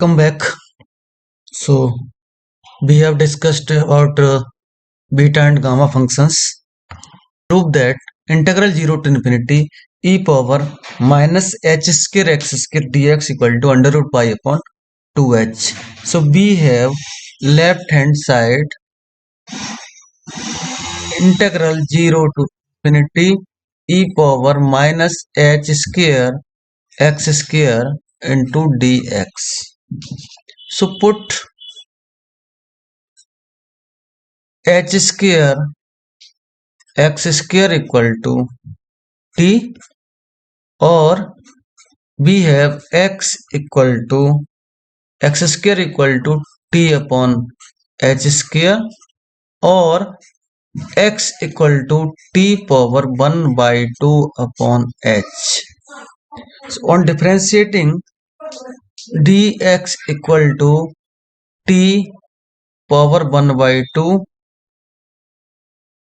Come back. So we have discussed about beta and gamma functions. Prove that integral 0 to infinity e power minus h square x square dx equal to under root pi upon 2h. So we have left hand side integral 0 to infinity e power minus h square x square into dx. So put h square x square equal to t, or we have x equal to x square equal to t upon h square, or x equal to t power 1 by 2 upon h. So on differentiating, dx equal to t power 1 by 2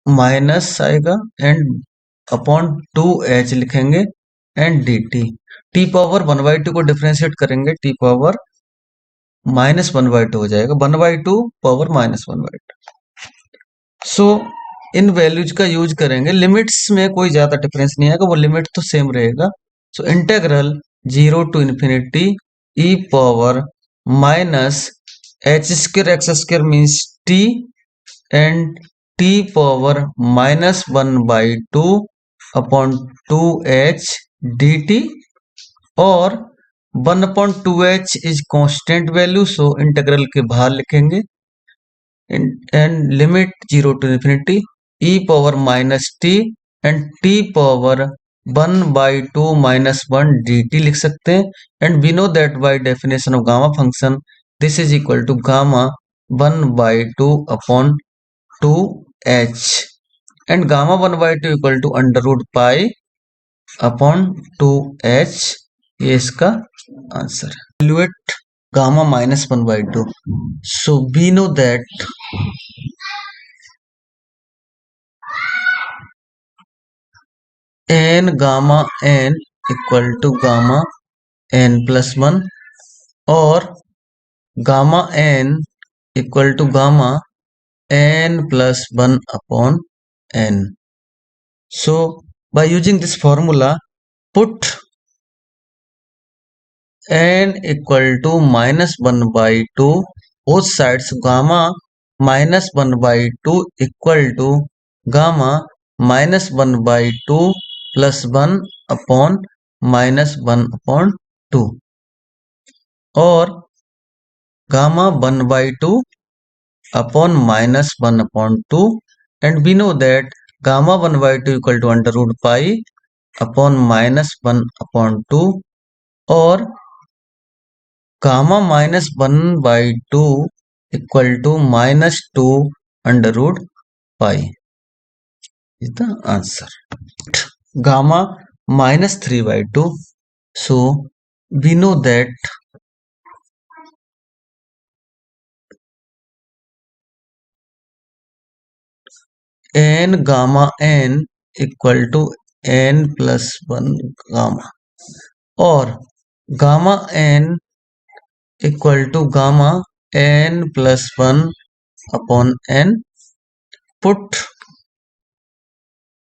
minus आएगा and upon 2h लिखेंगे and dt. t power 1 by 2 को differentiate करेंगे, t power minus 1 by 2 हो जाएगा, 1 by 2 power minus 1 by 2. So in values का use करेंगे. Limits में कोई ज्यादा डिफरेंस नहीं आएगा, वो लिमिट तो सेम रहेगा. So integral 0 to infinity e power minus h square x square means t and t power minus 1 by 2 upon 2h dt, और 1 upon 2h is constant value, so integral के बाहर लिखेंगे and limit 0 to infinity e power minus t and t power 1 by 2 minus 1 dt लिख सकते हैं. And we know that by definition of gamma function this is equal to gamma 1 by 2 upon 2h, and gamma 1 by 2 equal to under root pi upon 2h. ये इसका answer है. Evaluate gamma minus 1 by 2. So we know that n gamma n equal to gamma n plus 1, और gamma n equal to gamma n plus 1 upon n. So by using this formula, put n equal to minus 1 by 2 both sides. Gamma minus 1 by 2 equal to gamma minus 1 by 2 plus 1 upon minus 1 upon 2, or gamma 1 by 2 upon minus 1 upon 2, and we know that gamma 1 by 2 equal to under root pi upon minus 1 upon 2, or gamma minus 1 by 2 equal to minus 2 under root pi is the answer. Gamma minus 3 by 2. So we know that n gamma n equal to n plus 1 gamma, or gamma n equal to gamma n plus 1 upon n. Put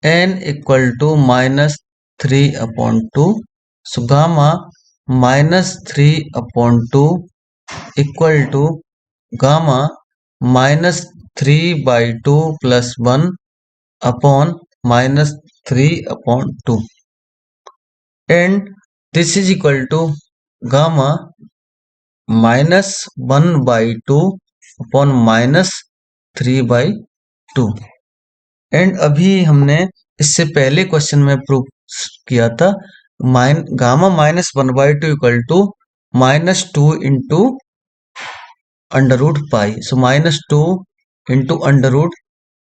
n equal to minus 3 upon 2. So gamma minus 3 upon 2 equal to gamma minus 3 by 2 plus 1 upon minus 3 upon 2, and this is equal to gamma minus 1 by 2 upon minus 3 by 2. And अभी हमने इससे पहले question में prove किया था gamma minus 1 by 2 equal to minus 2 into under root pi. So minus 2 into under root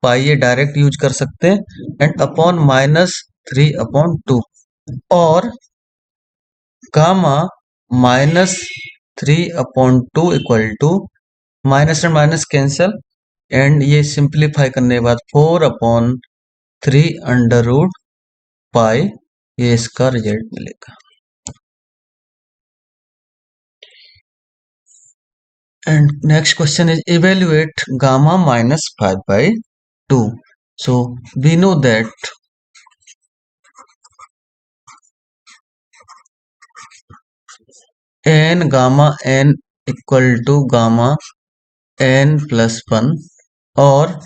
pi ये direct use कर सकते हैं, एंड अपॉन माइनस 3 अपॉन 2, और gamma minus 3 upon 2 equal to minus and minus cancel, and ये simplify करने के बाद 4 upon 3 under root pi, ये इसका रिजल्ट मिलेगा. And next question is evaluate gamma minus 5 by 2. So we know that n gamma n equal to gamma n plus 1 or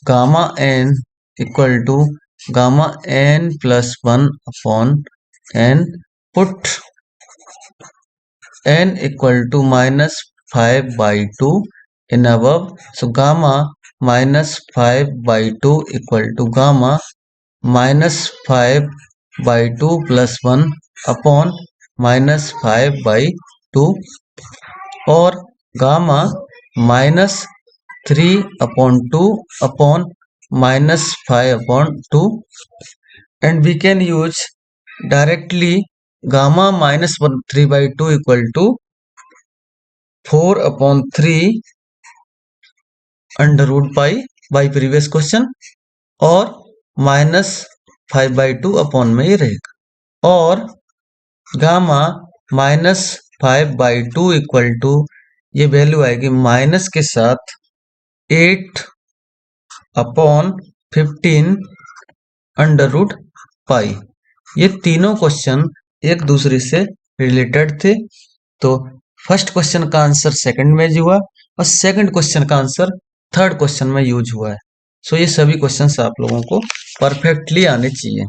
gamma n equal to gamma n plus 1 upon n. Put n equal to minus 5 by 2 in above. So gamma minus 5 by 2 equal to gamma minus 5 by 2 plus 1 upon minus 5 by 2 or gamma minus 3 upon 2 upon minus 5 upon 2, and we can use directly gamma minus 1 3 by 2 equal to 4 upon 3 under root pi by previous question और minus 5 by 2 upon में ही रहेगा और gamma minus 5 by 2 equal to ये value आएगी minus के साथ 8 upon 15 under root pi. ये तीनों क्वेश्चन एक दूसरे से रिलेटेड थे, तो फर्स्ट क्वेश्चन का आंसर सेकंड में हुआ और सेकंड क्वेश्चन का आंसर थर्ड क्वेश्चन में यूज हुआ है। सो ये सभी क्वेश्चंस आप लोगों को परफेक्टली आने चाहिए।